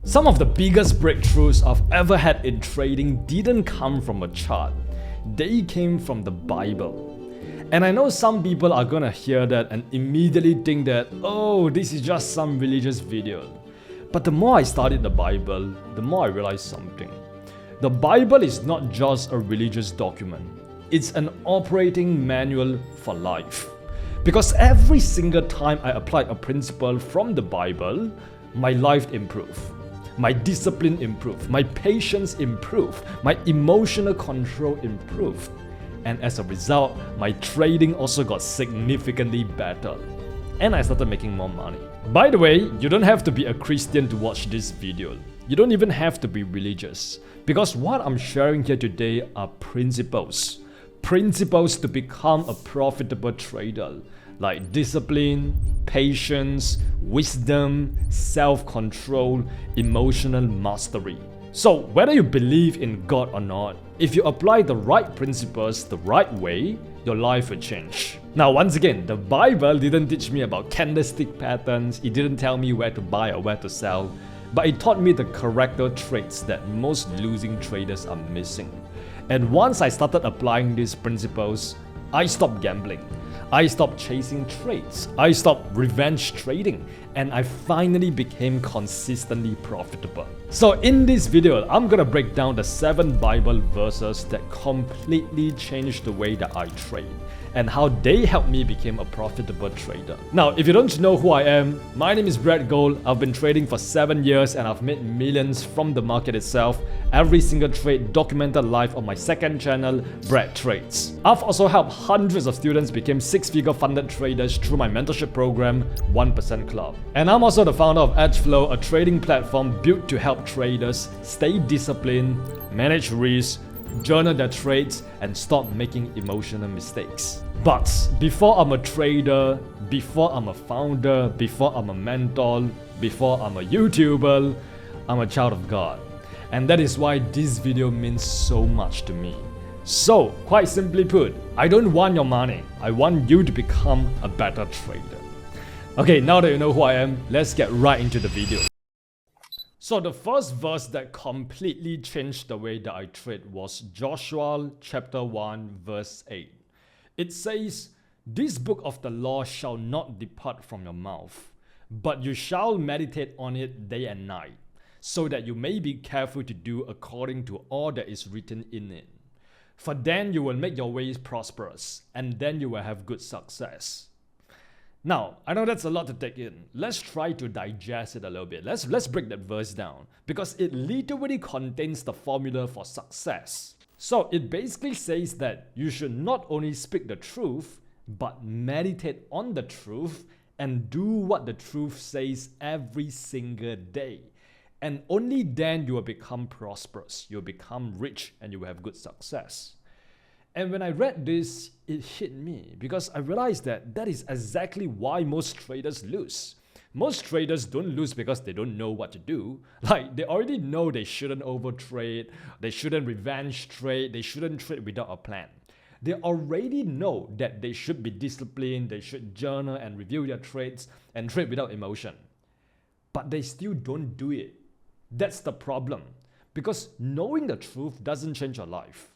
Some of the biggest breakthroughs I've ever had in trading didn't come from a chart. They came from the Bible. And I know some people are gonna hear that and immediately think that, oh, this is just some religious video. But the more I studied the Bible, the more I realized something. The Bible is not just a religious document. It's an operating manual for life. Because every single time I applied a principle from the Bible, my life improved. My discipline improved, my patience improved, my emotional control improved. And as a result, my trading also got significantly better. And I started making more money. By the way, you don't have to be a Christian to watch this video. You don't even have to be religious. Because what I'm sharing here today are principles. Principles to become a profitable trader. Like discipline, patience, wisdom, self-control, emotional mastery. So whether you believe in God or not, if you apply the right principles the right way, your life will change. Now once again, the Bible didn't teach me about candlestick patterns, it didn't tell me where to buy or where to sell, but it taught me the character traits that most losing traders are missing. And once I started applying these principles, I stopped gambling. I stopped chasing trades, I stopped revenge trading, and I finally became consistently profitable. So in this video, I'm gonna break down the 7 Bible verses that completely changed the way that I trade and how they helped me become a profitable trader. Now, if you don't know who I am, my name is Brad Gold. I've been trading for 7 years and I've made millions from the market itself. Every single trade documented live on my second channel, Brad Trades. I've also helped hundreds of students become 6-figure funded traders through my mentorship program, 1% Club. And I'm also the founder of EdgeFlow, a trading platform built to help traders stay disciplined, manage risks, journal their trades, and stop making emotional mistakes. But before I'm a trader, before I'm a founder, before I'm a mentor, before I'm a YouTuber, I'm a child of God. And that is why this video means so much to me. So, quite simply put, I don't want your money. I want you to become a better trader. Okay, now that you know who I am, let's get right into the video. So the first verse that completely changed the way that I trade was Joshua chapter 1 verse 8. It says, "This book of the law shall not depart from your mouth, but you shall meditate on it day and night, so that you may be careful to do according to all that is written in it. For then you will make your ways prosperous, and then you will have good success." Now, I know that's a lot to take in. Let's try to digest it a little bit. Let's break that verse down, because it literally contains the formula for success. So it basically says that you should not only speak the truth, but meditate on the truth and do what the truth says every single day. And only then you will become prosperous, you'll become rich, and you will have good success. And when I read this, it hit me because I realized that that is exactly why most traders lose. Most traders don't lose because they don't know what to do. Like, they already know they shouldn't overtrade, they shouldn't revenge trade, they shouldn't trade without a plan. They already know that they should be disciplined, they should journal and review their trades and trade without emotion. But they still don't do it. That's the problem. Because knowing the truth doesn't change your life.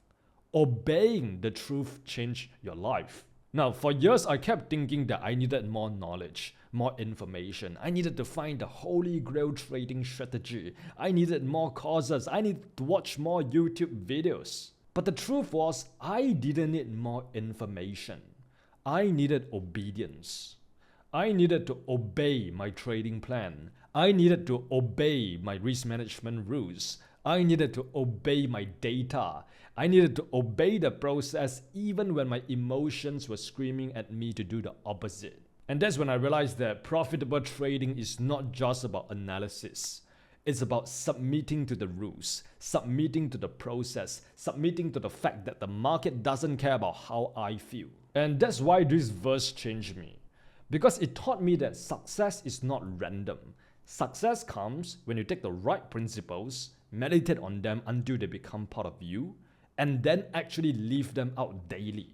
Obeying the truth changed your life. Now, for years, I kept thinking that I needed more knowledge, more information. I needed to find the holy grail trading strategy. I needed more courses. I needed to watch more YouTube videos. But the truth was, I didn't need more information. I needed obedience. I needed to obey my trading plan. I needed to obey my risk management rules. I needed to obey my data. I needed to obey the process even when my emotions were screaming at me to do the opposite. And that's when I realized that profitable trading is not just about analysis. It's about submitting to the rules, submitting to the process, submitting to the fact that the market doesn't care about how I feel. And that's why this verse changed me. Because it taught me that success is not random. Success comes when you take the right principles, meditate on them until they become part of you, and then actually live them out daily.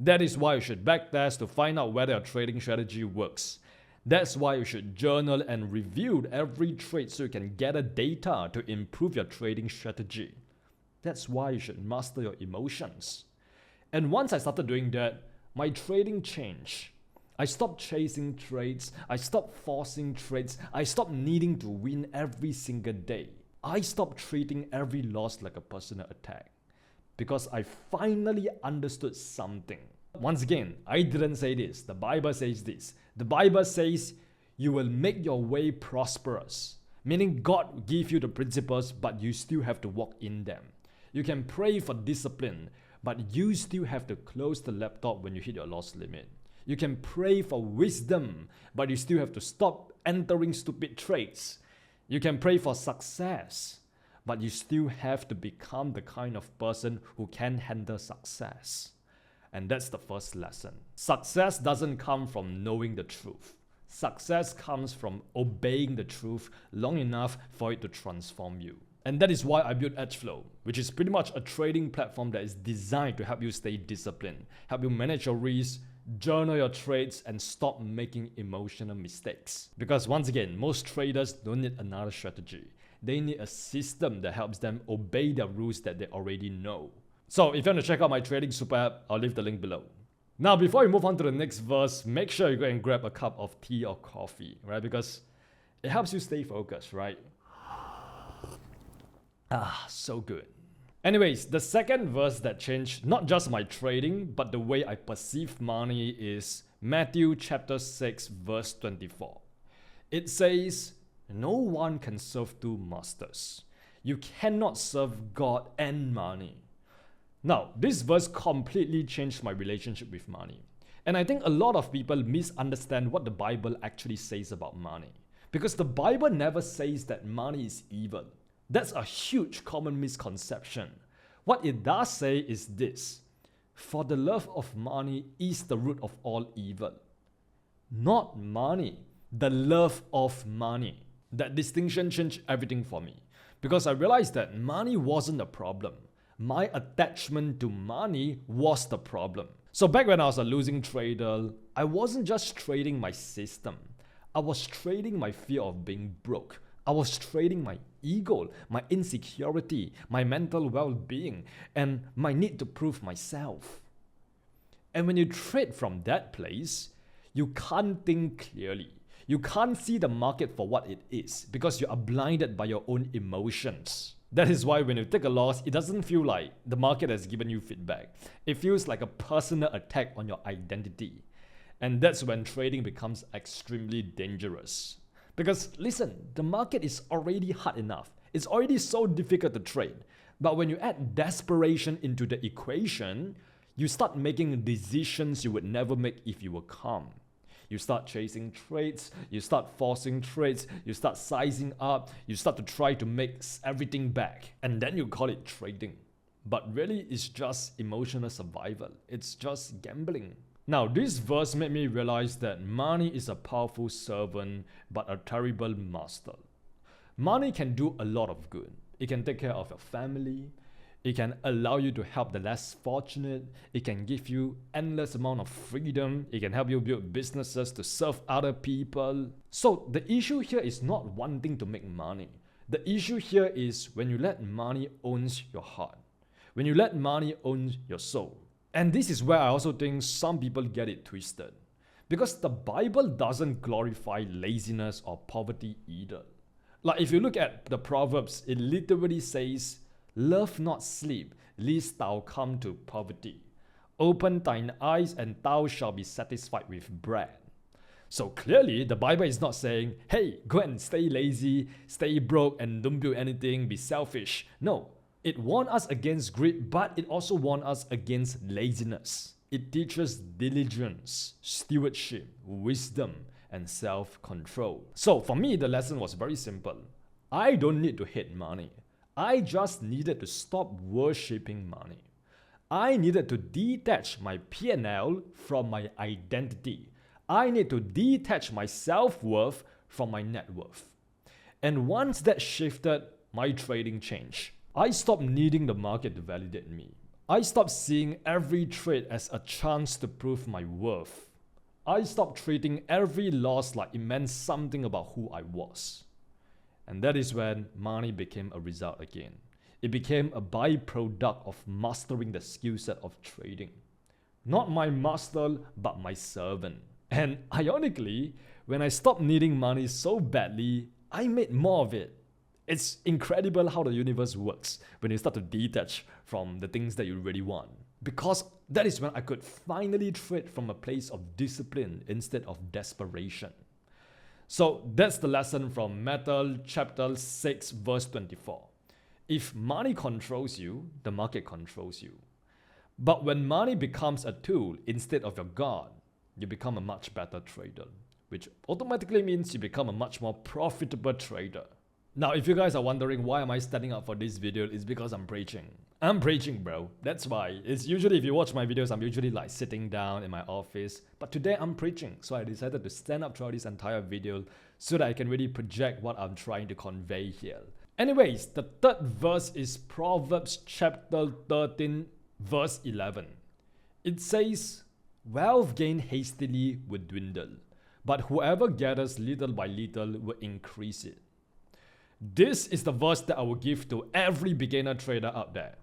That is why you should backtest to find out whether your trading strategy works. That's why you should journal and review every trade so you can gather data to improve your trading strategy. That's why you should master your emotions. And once I started doing that, my trading changed. I stopped chasing trades, I stopped forcing trades, I stopped needing to win every single day. I stopped treating every loss like a personal attack. Because I finally understood something. Once again, I didn't say this, the Bible says this. The Bible says, you will make your way prosperous. Meaning God will give you the principles, but you still have to walk in them. You can pray for discipline, but you still have to close the laptop when you hit your loss limit. You can pray for wisdom, but you still have to stop entering stupid trades. You can pray for success, but you still have to become the kind of person who can handle success. And that's the first lesson. Success doesn't come from knowing the truth. Success comes from obeying the truth long enough for it to transform you. And that is why I built Edgeflow, which is pretty much a trading platform that is designed to help you stay disciplined, help you manage your risks, journal your trades, and stop making emotional mistakes. Because once again, most traders don't need another strategy. They need a system that helps them obey the rules that they already know. So if you want to check out my trading super app, I'll leave the link below. Now, before you move on to the next verse, make sure you go and grab a cup of tea or coffee, right? Because it helps you stay focused, right? So good. Anyways, the second verse that changed not just my trading, but the way I perceive money is Matthew chapter 6, verse 24. It says, no one can serve two masters. You cannot serve God and money. Now, this verse completely changed my relationship with money. And I think a lot of people misunderstand what the Bible actually says about money. Because the Bible never says that money is evil. That's a huge common misconception. What it does say is this: for the love of money is the root of all evil. Not money, the love of money. That distinction changed everything for me. Because I realized that money wasn't the problem. My attachment to money was the problem. So back when I was a losing trader, I wasn't just trading my system. I was trading my fear of being broke. I was trading my ego, my insecurity, my mental well-being, and my need to prove myself. And when you trade from that place, you can't think clearly. You can't see the market for what it is because you are blinded by your own emotions. That is why when you take a loss, it doesn't feel like the market has given you feedback. It feels like a personal attack on your identity. And that's when trading becomes extremely dangerous. Because listen, the market is already hard enough. It's already so difficult to trade. But when you add desperation into the equation, you start making decisions you would never make if you were calm. You start chasing trades, you start forcing trades, you start sizing up, you start to try to make everything back. And then you call it trading. But really, it's just emotional survival. It's just gambling. Now, this verse made me realize that money is a powerful servant, but a terrible master. Money can do a lot of good. It can take care of your family. It can allow you to help the less fortunate. It can give you endless amount of freedom. It can help you build businesses to serve other people. So the issue here is not wanting to make money. The issue here is when you let money own your heart. When you let money own your soul. And this is where I also think some people get it twisted. Because the Bible doesn't glorify laziness or poverty either. Like if you look at the Proverbs, it literally says, love not sleep, lest thou come to poverty. Open thine eyes, and thou shalt be satisfied with bread. So clearly, the Bible is not saying, hey, go and stay lazy, stay broke, and don't build anything, be selfish. No, it warns us against greed, but it also warns us against laziness. It teaches diligence, stewardship, wisdom, and self-control. So for me, the lesson was very simple. I don't need to hate money. I just needed to stop worshipping money. I needed to detach my P&L from my identity. I need to detach my self-worth from my net worth. And once that shifted, my trading changed. I stopped needing the market to validate me. I stopped seeing every trade as a chance to prove my worth. I stopped treating every loss like it meant something about who I was. And that is when money became a result again. It became a byproduct of mastering the skill set of trading. Not my master, but my servant. And ironically, when I stopped needing money so badly, I made more of it. It's incredible how the universe works when you start to detach from the things that you really want. Because that is when I could finally trade from a place of discipline instead of desperation. So that's the lesson from Matthew chapter 6 verse 24. If money controls you, the market controls you. But when money becomes a tool instead of your God, you become a much better trader, which automatically means you become a much more profitable trader. Now, if you guys are wondering why am I standing up for this video, it's because I'm preaching. I'm preaching, bro. That's why. It's usually, if you watch my videos, I'm usually like sitting down in my office. But today I'm preaching. So I decided to stand up throughout this entire video so that I can really project what I'm trying to convey here. Anyways, the third verse is Proverbs chapter 13, verse 11. It says, "Wealth gained hastily will dwindle, but whoever gathers little by little will increase it." This is the verse that I will give to every beginner trader out there.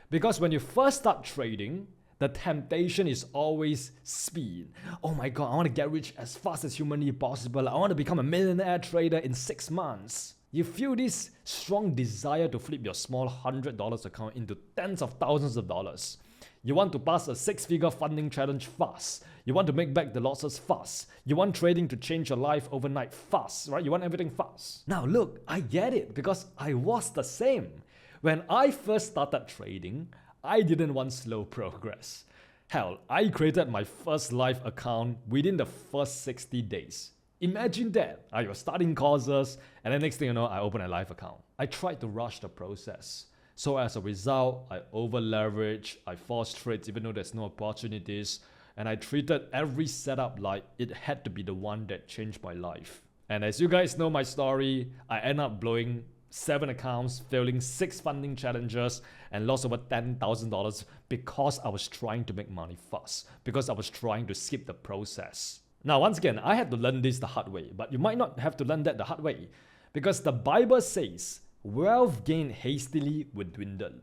Because when you first start trading, the temptation is always speed. Oh my god, I want to get rich as fast as humanly possible. I want to become a millionaire trader in 6 months. You feel this strong desire to flip your small $100 account into tens of thousands of dollars. You want to pass a 6-figure funding challenge fast. You want to make back the losses fast. You want trading to change your life overnight fast, right? You want everything fast. Now look, I get it because I was the same. When I first started trading, I didn't want slow progress. Hell, I created my first live account within the first 60 days. Imagine that. I was starting courses, and the next thing you know, I opened a live account. I tried to rush the process. So as a result, I over-leveraged, I forced trades even though there's no opportunities, and I treated every setup like it had to be the one that changed my life. And as you guys know my story, I ended up blowing 7 accounts, failing 6 funding challenges, and lost over $10,000 because I was trying to make money fast, because I was trying to skip the process. Now, once again, I had to learn this the hard way, but you might not have to learn that the hard way, because the Bible says, "Wealth gained hastily will dwindle."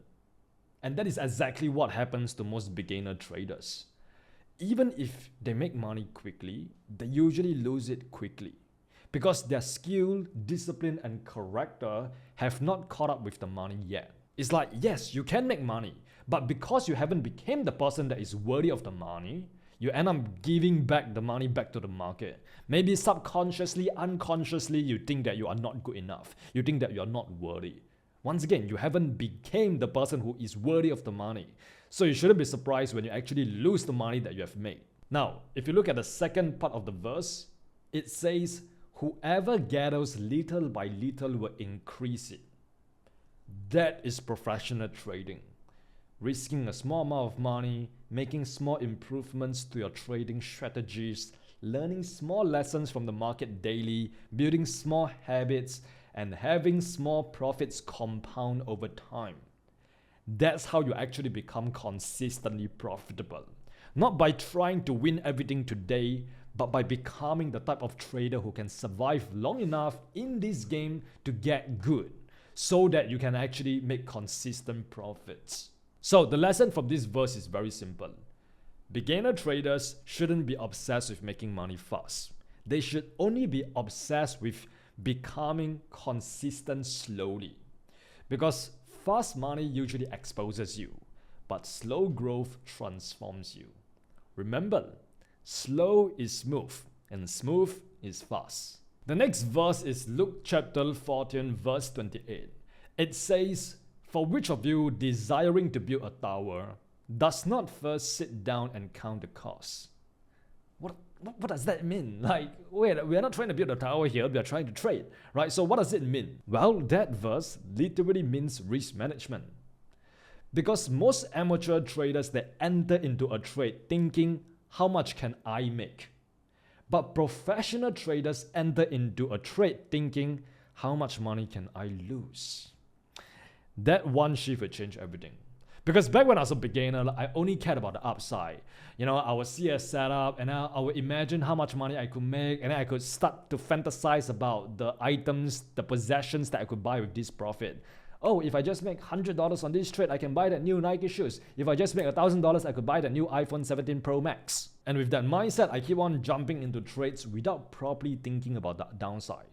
And that is exactly what happens to most beginner traders. Even if they make money quickly, they usually lose it quickly because their skill, discipline, and character have not caught up with the money yet. It's like, yes, you can make money, but because you haven't become the person that is worthy of the money, you end up giving back the money back to the market. Maybe subconsciously, unconsciously, you think that you are not good enough. You think that you are not worthy. Once again, you haven't become the person who is worthy of the money. So you shouldn't be surprised when you actually lose the money that you have made. Now, if you look at the second part of the verse, it says, "Whoever gathers little by little will increase it." That is professional trading. Risking a small amount of money, making small improvements to your trading strategies, learning small lessons from the market daily, building small habits, and having small profits compound over time. That's how you actually become consistently profitable. Not by trying to win everything today, but by becoming the type of trader who can survive long enough in this game to get good, so that you can actually make consistent profits. So the lesson from this verse is very simple. Beginner traders shouldn't be obsessed with making money fast. They should only be obsessed with becoming consistent slowly. Because fast money usually exposes you, but slow growth transforms you. Remember, slow is smooth and smooth is fast. The next verse is Luke chapter 14 verse 28. It says, "For which of you desiring to build a tower does not first sit down and count the cost?" What does that mean? Like, wait, we are not trying to build a tower here, we are trying to trade, right? So what does it mean? Well, that verse literally means risk management. Because most amateur traders, they enter into a trade thinking, how much can I make? But professional traders enter into a trade thinking, how much money can I lose? That one shift will change everything. Because back when I was a beginner, I only cared about the upside. I would see a setup and I would imagine how much money I could make, and then I could start to fantasize about the items, the possessions that I could buy with this profit. Oh, if I just make $100 on this trade, I can buy that new Nike shoes. If I just make $1,000, I could buy the new iPhone 17 Pro Max. And with that mindset, I keep on jumping into trades without properly thinking about the downside.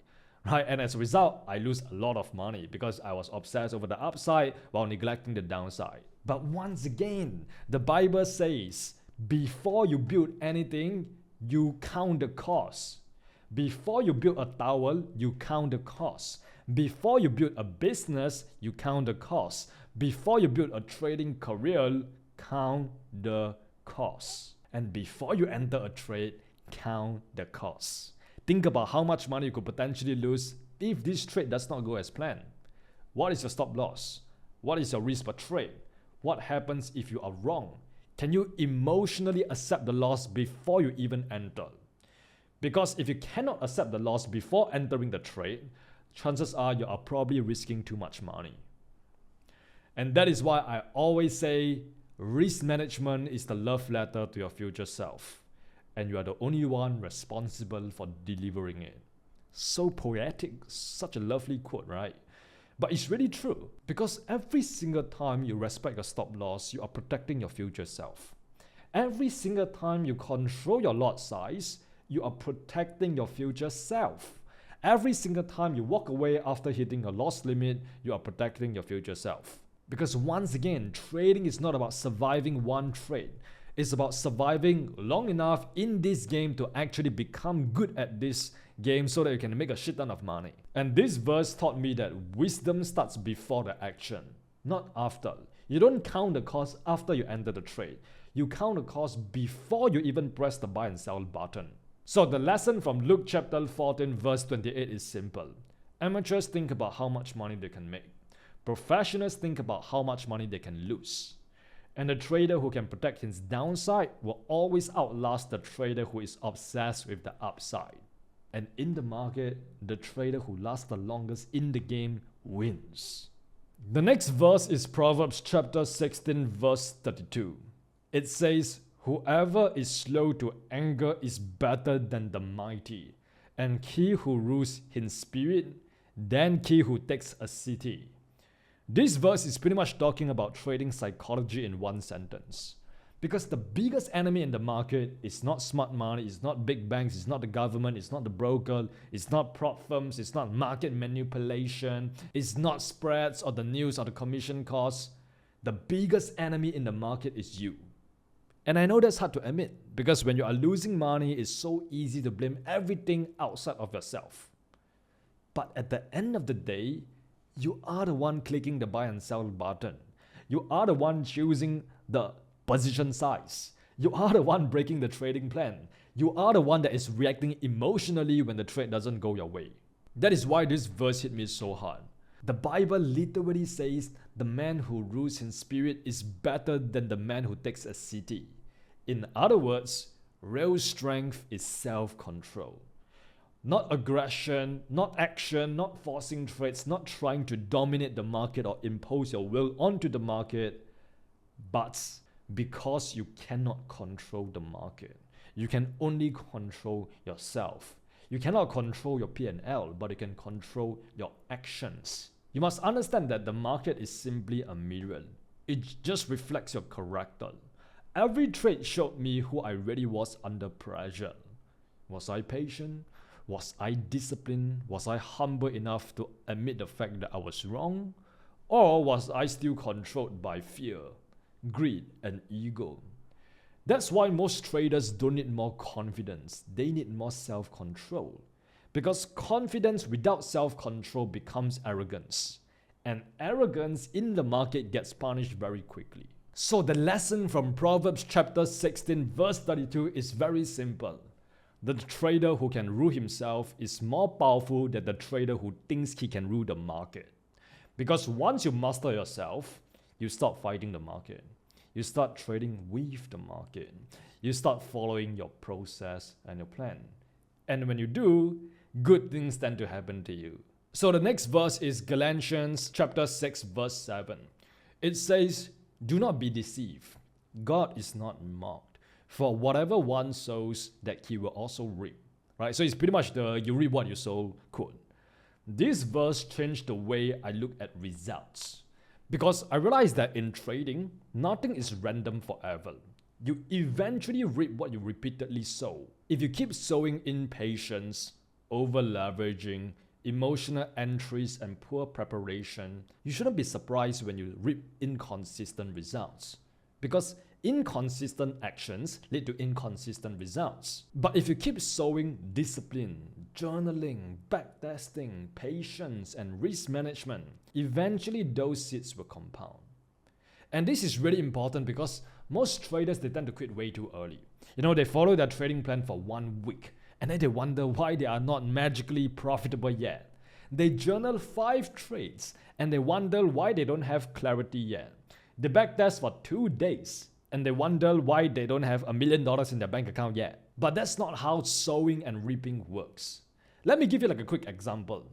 Right? And as a result, I lose a lot of money because I was obsessed over the upside while neglecting the downside. But once again, the Bible says, before you build anything, you count the cost. Before you build a tower, you count the cost. Before you build a business, you count the cost. Before you build a trading career, count the cost. And before you enter a trade, count the cost. Think about how much money you could potentially lose if this trade does not go as planned. What is your stop loss? What is your risk per trade? What happens if you are wrong? Can you emotionally accept the loss before you even enter? Because if you cannot accept the loss before entering the trade, chances are you are probably risking too much money. And that is why I always say risk management is the love letter to your future self. And you are the only one responsible for delivering it. So poetic, such a lovely quote, right? But it's really true, because every single time you respect your stop loss, you are protecting your future self. Every single time you control your lot size, you are protecting your future self. Every single time you walk away after hitting a loss limit, you are protecting your future self. Because once again, trading is not about surviving one trade. It's about surviving long enough in this game to actually become good at this game so that you can make a shit ton of money. And this verse taught me that wisdom starts before the action, not after. You don't count the cost after you enter the trade. You count the cost before you even press the buy and sell button. So the lesson from Luke chapter 14 verse 28 is simple. Amateurs think about how much money they can make. Professionals think about how much money they can lose. And the trader who can protect his downside will always outlast the trader who is obsessed with the upside. And in the market, the trader who lasts the longest in the game wins. The next verse is Proverbs chapter 16 verse 32. It says, "Whoever is slow to anger is better than the mighty, and he who rules in spirit than he who takes a city." This verse is pretty much talking about trading psychology in one sentence. Because the biggest enemy in the market is not smart money, it's not big banks, it's not the government, it's not the broker, it's not prop firms, it's not market manipulation, it's not spreads or the news or the commission costs. The biggest enemy in the market is you. And I know that's hard to admit, because when you are losing money, it's so easy to blame everything outside of yourself. But at the end of the day, you are the one clicking the buy and sell button. You are the one choosing the position size. You are the one breaking the trading plan. You are the one that is reacting emotionally when the trade doesn't go your way. That is why this verse hit me so hard. The Bible literally says the man who rules in spirit is better than the man who takes a city. In other words, real strength is self-control. Not aggression, not action, not forcing trades, not trying to dominate the market or impose your will onto the market, but because you cannot control the market. You can only control yourself. You cannot control your P&L, but you can control your actions. You must understand that the market is simply a mirror. It just reflects your character. Every trade showed me who I really was under pressure. Was I patient? Was I disciplined? Was I humble enough to admit the fact that I was wrong? Or was I still controlled by fear, greed, and ego? That's why most traders don't need more confidence. They need more self-control. Because confidence without self-control becomes arrogance. And arrogance in the market gets punished very quickly. So the lesson from Proverbs chapter 16 verse 32 is very simple. The trader who can rule himself is more powerful than the trader who thinks he can rule the market. Because once you master yourself, you stop fighting the market. You start trading with the market. You start following your process and your plan. And when you do, good things tend to happen to you. So the next verse is Galatians chapter 6 verse 7. It says, Do not be deceived. God is not mocked. For whatever one sows, that he will also reap. Right? So it's pretty much the you reap what you sow quote. This verse changed the way I look at results. Because I realized that in trading, nothing is random forever. You eventually reap what you repeatedly sow. If you keep sowing impatience, over leveraging, emotional entries, and poor preparation, you shouldn't be surprised when you reap inconsistent results. Because inconsistent actions lead to inconsistent results. But if you keep sowing discipline, journaling, backtesting, patience, and risk management, eventually those seeds will compound. And this is really important because most traders, they tend to quit way too early. They follow their trading plan for 1 week and then they wonder why they are not magically profitable yet. They journal 5 trades and they wonder why they don't have clarity yet. They backtest for 2 days and they wonder why they don't have $1 million in their bank account yet. But that's not how sowing and reaping works. Let me give you a quick example.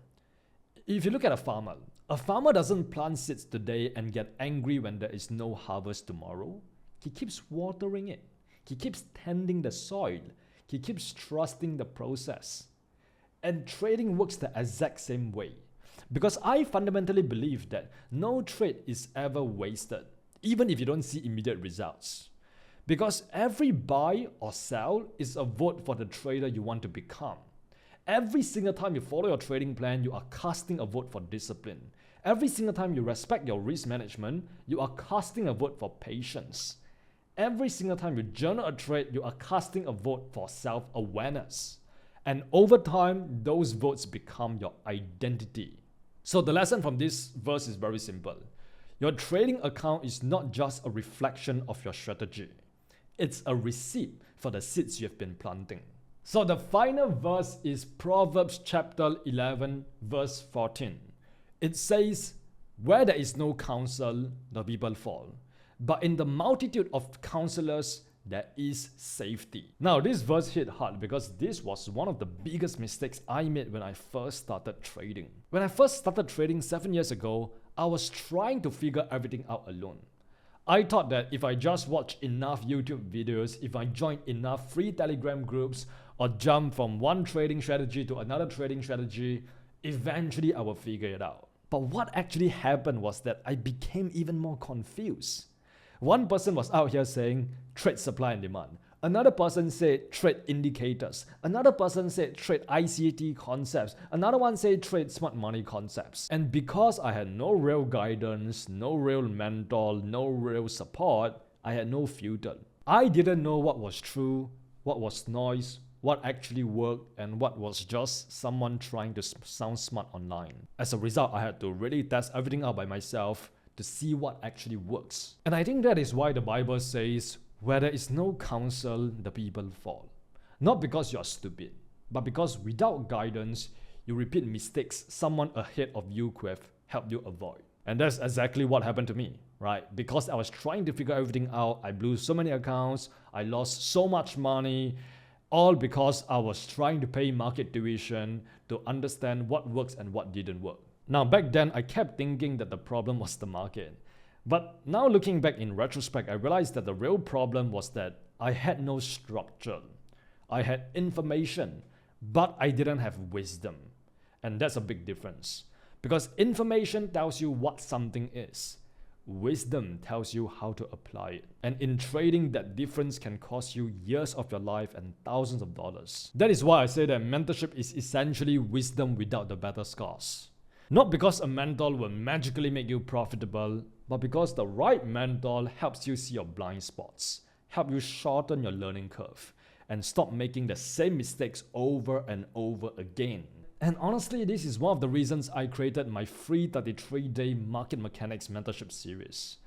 If you look at a farmer doesn't plant seeds today and get angry when there is no harvest tomorrow. He keeps watering it. He keeps tending the soil. He keeps trusting the process. And trading works the exact same way. Because I fundamentally believe that no trade is ever wasted, even if you don't see immediate results. Because every buy or sell is a vote for the trader you want to become. Every single time you follow your trading plan, you are casting a vote for discipline. Every single time you respect your risk management, you are casting a vote for patience. Every single time you journal a trade, you are casting a vote for self-awareness. And over time, those votes become your identity. So the lesson from this verse is very simple. Your trading account is not just a reflection of your strategy. It's a receipt for the seeds you have been planting. So the final verse is Proverbs chapter 11, verse 14. It says, "Where there is no counsel, the people fall. But in the multitude of counselors, there is safety." Now, this verse hit hard because this was one of the biggest mistakes I made when I first started trading. When I first started trading 7 years ago, I was trying to figure everything out alone. I thought that if I just watch enough YouTube videos, if I join enough free Telegram groups, or jump from one trading strategy to another trading strategy, eventually I will figure it out. But what actually happened was that I became even more confused. One person was out here saying, trade supply and demand. Another person said, trade indicators. Another person said, trade ICT concepts. Another one said, trade smart money concepts. And because I had no real guidance, no real mentor, no real support, I had no filter. I didn't know what was true, what was noise, what actually worked, and what was just someone trying to sound smart online. As a result, I had to really test everything out by myself to see what actually works. And I think that is why the Bible says, "Where there is no counsel, the people fall." Not because you are stupid, but because without guidance, you repeat mistakes someone ahead of you could have helped you avoid. And that's exactly what happened to me, right? Because I was trying to figure everything out, I blew so many accounts, I lost so much money, all because I was trying to pay market tuition to understand what works and what didn't work. Now, back then, I kept thinking that the problem was the market. But now looking back in retrospect, I realized that the real problem was that I had no structure. I had information, but I didn't have wisdom. And that's a big difference. Because information tells you what something is. Wisdom tells you how to apply it. And in trading, that difference can cost you years of your life and thousands of dollars. That is why I say that mentorship is essentially wisdom without the better scores. Not because a mentor will magically make you profitable, but because the right mentor helps you see your blind spots, help you shorten your learning curve, and stop making the same mistakes over and over again. And honestly, this is one of the reasons I created my free 33-day Market Mechanics Mentorship series.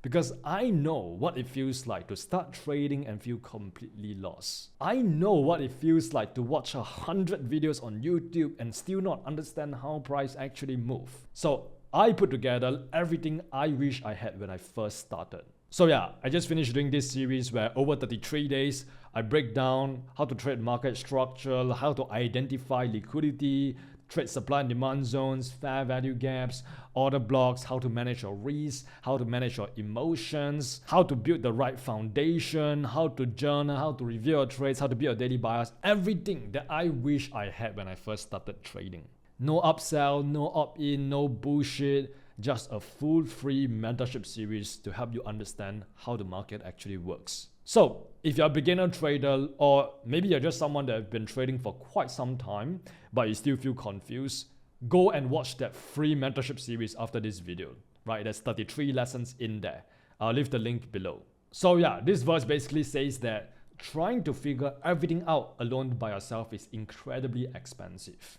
Because I know what it feels like to start trading and feel completely lost. I know what it feels like to watch 100 videos on YouTube and still not understand how price actually move. So I put together everything I wish I had when I first started. So yeah, I just finished doing this series where over 33 days, I break down how to trade market structure, how to identify liquidity, trade supply and demand zones, fair value gaps, order blocks, how to manage your risk, how to manage your emotions, how to build the right foundation, how to journal, how to review your trades, how to build your daily bias, everything that I wish I had when I first started trading. No upsell, no opt-in, no bullshit, just a full free mentorship series to help you understand how the market actually works. So, if you're a beginner trader, or maybe you're just someone that has been trading for quite some time, but you still feel confused, go and watch that free mentorship series after this video, right? There's 33 lessons in there. I'll leave the link below. So yeah, this verse basically says that trying to figure everything out alone by yourself is incredibly expensive.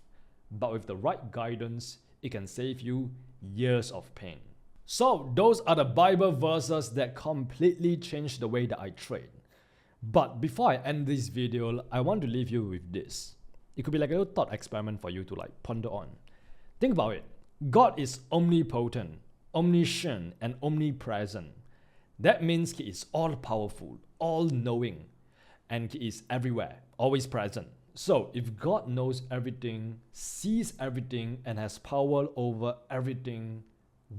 But with the right guidance, it can save you years of pain. So those are the Bible verses that completely changed the way that I trade. But before I end this video, I want to leave you with this. It could be like a little thought experiment for you to ponder on. Think about it. God is omnipotent, omniscient, and omnipresent. That means He is all-powerful, all-knowing, and He is everywhere, always present. So if God knows everything, sees everything, and has power over everything,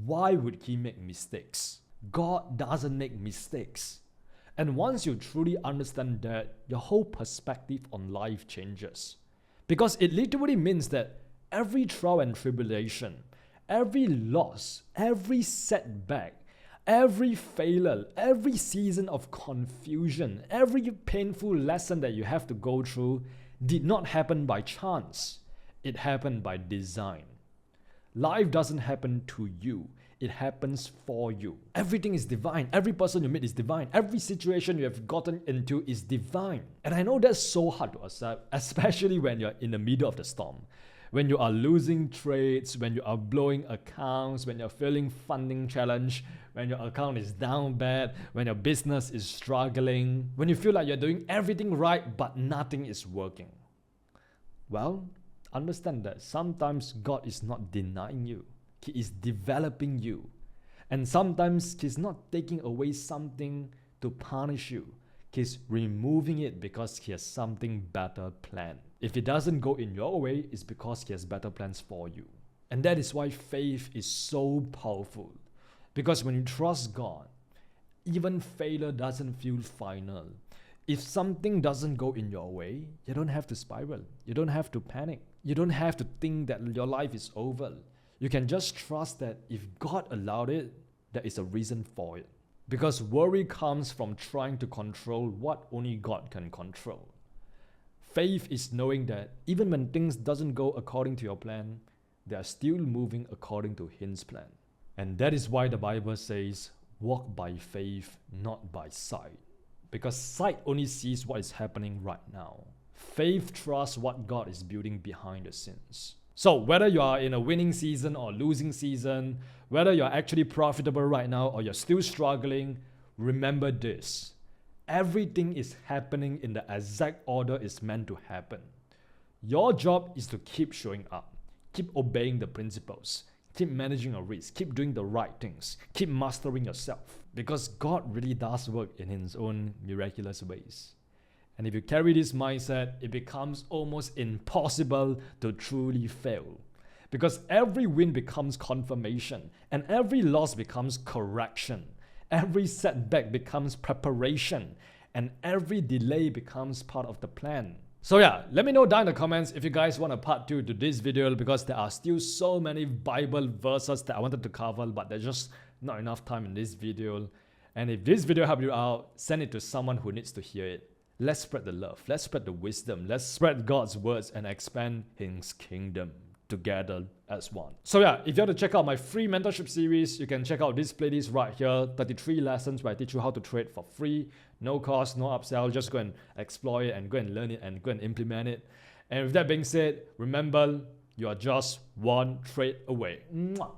why would He make mistakes? God doesn't make mistakes. And once you truly understand that, your whole perspective on life changes. Because it literally means that every trial and tribulation, every loss, every setback, every failure, every season of confusion, every painful lesson that you have to go through did not happen by chance. It happened by design. Life doesn't happen to you. It happens for you. Everything is divine. Every person you meet is divine. Every situation you have gotten into is divine. And I know that's so hard to accept, especially when you're in the middle of the storm. When you are losing trades, when you are blowing accounts, when you're feeling funding challenge, when your account is down bad, when your business is struggling, when you feel like you're doing everything right but nothing is working. Well, understand that sometimes God is not denying you. He is developing you. And sometimes He's not taking away something to punish you. He's removing it because He has something better planned. If it doesn't go in your way, it's because He has better plans for you. And that is why faith is so powerful. Because when you trust God, even failure doesn't feel final. If something doesn't go in your way, you don't have to spiral. You don't have to panic. You don't have to think that your life is over. You can just trust that if God allowed it, there is a reason for it. Because worry comes from trying to control what only God can control. Faith is knowing that even when things doesn't go according to your plan, they are still moving according to His plan. And that is why the Bible says, walk by faith, not by sight. Because sight only sees what is happening right now. Faith trusts what God is building behind the scenes. So whether you are in a winning season or losing season, whether you're actually profitable right now or you're still struggling, remember this. Everything is happening in the exact order it's meant to happen. Your job is to keep showing up, keep obeying the principles, keep managing your risk, keep doing the right things, keep mastering yourself. Because God really does work in His own miraculous ways. And if you carry this mindset, it becomes almost impossible to truly fail. Because every win becomes confirmation, and every loss becomes correction. Every setback becomes preparation, and every delay becomes part of the plan. So yeah, let me know down in the comments if you guys want a part 2 to this video, because there are still so many Bible verses that I wanted to cover, but there's just not enough time in this video. And if this video helped you out, send it to someone who needs to hear it. Let's spread the love, let's spread the wisdom, let's spread God's words and expand His kingdom together as one. So yeah, if you want to check out my free mentorship series, you can check out this playlist right here, 33 lessons where I teach you how to trade for free, no cost, no upsell, just go and explore it and go and learn it and go and implement it. And with that being said, remember, you are just one trade away. Mwah.